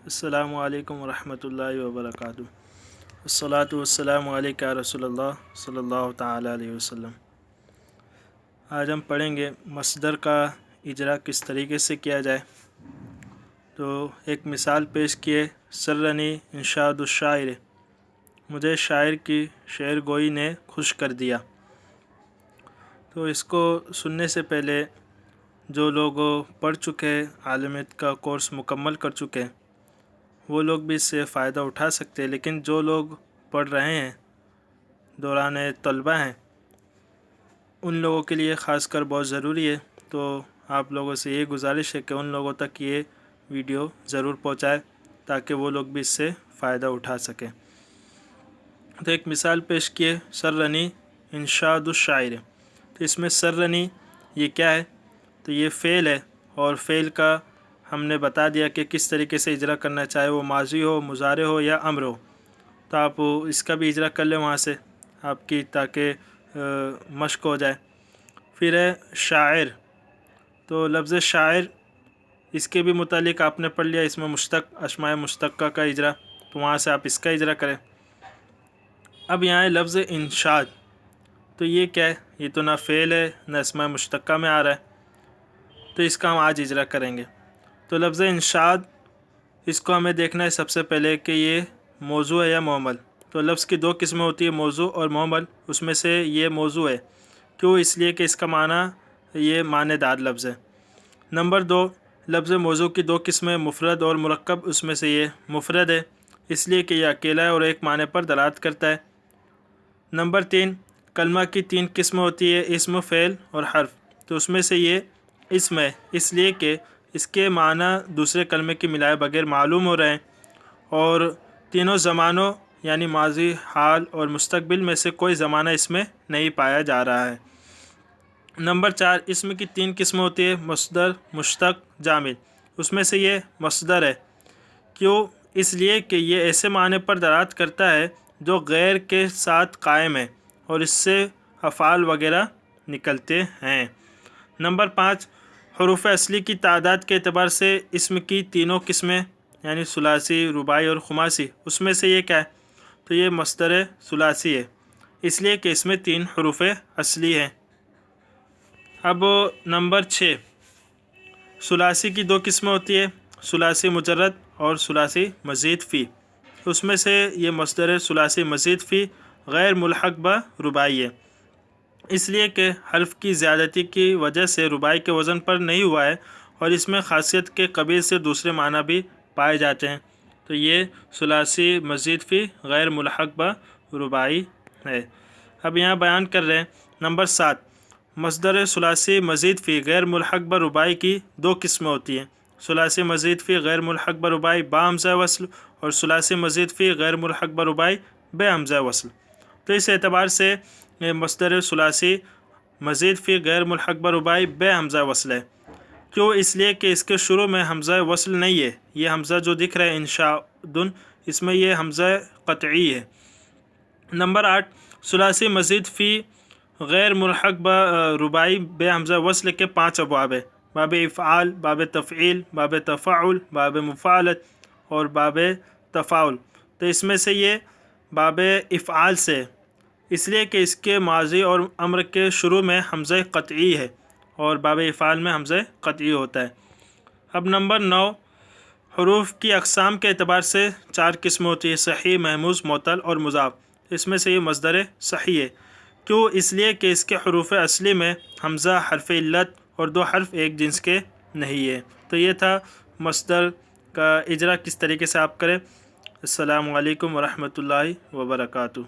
السلام علیکم ورحمۃ اللہ وبرکاتہ۔ الصلاۃ والسلام علیکہ رسول اللہ صلی اللہ تعالیٰ علیہ وسلم۔ آج ہم پڑھیں گے مصدر کا اجرا کس طریقے سے کیا جائے۔ تو ایک مثال پیش کیے، سرنی انشاد الشاعر، مجھے شاعر کی شعر گوئی نے خوش کر دیا۔ تو اس کو سننے سے پہلے جو لوگ پڑھ چکے، عالمیت کا کورس مکمل کر چکے، وہ لوگ بھی اس سے فائدہ اٹھا سکتے ہیں، لیکن جو لوگ پڑھ رہے ہیں، دوران طلبہ ہیں، ان لوگوں کے لیے خاص کر بہت ضروری ہے۔ تو آپ لوگوں سے یہ گزارش ہے کہ ان لوگوں تک یہ ویڈیو ضرور پہنچائے تاکہ وہ لوگ بھی اس سے فائدہ اٹھا سکیں۔ تو ایک مثال پیش کیے، سرنی انشاد الشاعر۔ تو اس میں سرنی یہ کیا ہے؟ تو یہ فعل ہے، اور فعل کا ہم نے بتا دیا کہ کس طریقے سے اجرا کرنا، چاہے وہ ماضی ہو، مضارع ہو یا امر ہو۔ تو آپ اس کا بھی اجرا کر لیں وہاں سے آپ کی، تاکہ مشق ہو جائے۔ پھر ہے شاعر۔ تو لفظ شاعر، اس کے بھی متعلق آپ نے پڑھ لیا، اس میں مشتق، اسماء مشتقہ کا اجرا، تو وہاں سے آپ اس کا اجرا کریں۔ اب یہاں ہے لفظ انشاد۔ تو یہ کیا ہے؟ یہ تو نہ فعل ہے نہ اسماء مشتقہ میں آ رہا ہے، تو اس کا ہم آج اجرا کریں گے۔ تو لفظ انشاد، اس کو ہمیں دیکھنا ہے سب سے پہلے کہ یہ موضوع ہے یا معمل۔ تو لفظ کی دو قسمیں ہوتی ہیں، موضوع اور معمل۔ اس میں سے یہ موضوع ہے، کیوں؟ اس لیے کہ اس کا معنی یہ معنی دار لفظ ہے۔ نمبر دو، لفظ موضوع کی دو قسمیں، مفرد اور مرکب۔ اس میں سے یہ مفرد ہے، اس لیے کہ یہ اکیلا ہے اور ایک معنی پر دلالت کرتا ہے۔ نمبر تین، کلمہ کی تین قسمیں ہوتی ہے، اسم، فعل اور حرف۔ تو اس میں سے یہ اسم ہے، اس لیے کہ اس کے معنی دوسرے کلمے کے ملائے بغیر معلوم ہو رہے ہیں، اور تینوں زمانوں یعنی ماضی، حال اور مستقبل میں سے کوئی زمانہ اس میں نہیں پایا جا رہا ہے۔ نمبر چار، اسم کی تین قسمیں ہوتی ہے، مصدر، مشتق، جامد۔ اس میں سے یہ مصدر ہے، کیوں؟ اس لیے کہ یہ ایسے معنی پر دلالت کرتا ہے جو غیر کے ساتھ قائم ہے اور اس سے افعال وغیرہ نکلتے ہیں۔ نمبر پانچ، حروف اصلی کی تعداد کے اعتبار سے اسم کی تینوں قسمیں یعنی ثلاثی، رباعی اور خماسی۔ اس میں سے یہ کیا ہے؟ تو یہ مصدر ثلاثی ہے، اس لیے کہ اس میں تین حروف اصلی ہیں۔ اب نمبر چھ، ثلاثی کی دو قسمیں ہوتی ہے، ثلاثی مجرد اور ثلاثی مزید فی۔ اس میں سے یہ مصدر ثلاثی مزید فی غیر ملحق برباعی ہے، اس لیے کہ حرف کی زیادتی کی وجہ سے رباعی کے وزن پر نہیں ہوا ہے، اور اس میں خاصیت کے قبیل سے دوسرے معنی بھی پائے جاتے ہیں۔ تو یہ ثلاثی مزید فی غیر ملحق برباعی ہے۔ اب یہاں بیان کر رہے ہیں نمبر سات، مصدر ثلاثی مزید فی غیر ملحق برباعی کی دو قسمیں ہوتی ہیں، ثلاثی مزید فی غیر ملحق برباعی با ہمزہ وصل، اور ثلاثی مزید فی غیر ملحق برباعی بے ہمزہ وصل۔ تو اس اعتبار سے مصدر ثلاثی مزید فی غیر ملحق برباعی بے حمزہ وصل ہے، کیوں؟ اس لیے کہ اس کے شروع میں حمزہ وصل نہیں ہے۔ یہ حمزہ جو دکھ رہا ہے انشادن، اس میں یہ حمزہ قطعی ہے۔ نمبر آٹھ، ثلاثی مزید فی غیر ملحق برباعی بے حمزہ وصل کے پانچ ابواب ہیں، باب افعال، باب تفعیل، باب تفاعل، باب مفاعلت اور باب تفاعل۔ تو اس میں سے یہ باب افعال سے، اس لیے کہ اس کے ماضی اور امر کے شروع میں حمزہ قطعی ہے، اور باب افعال میں حمزہ قطعی ہوتا ہے۔ اب نمبر نو، حروف کی اقسام کے اعتبار سے چار قسم ہوتی ہے، صحیح، محموز، معتل اور مضاف۔ اس میں سے یہ مصدر صحیح ہے، کیوں؟ اس لیے کہ اس کے حروف اصلی میں حمزہ، حرف علت اور دو حرف ایک جنس کے نہیں ہے۔ تو یہ تھا مصدر کا اجرا کس طریقے سے آپ کریں۔ السلام علیکم ورحمۃ اللہ وبرکاتہ۔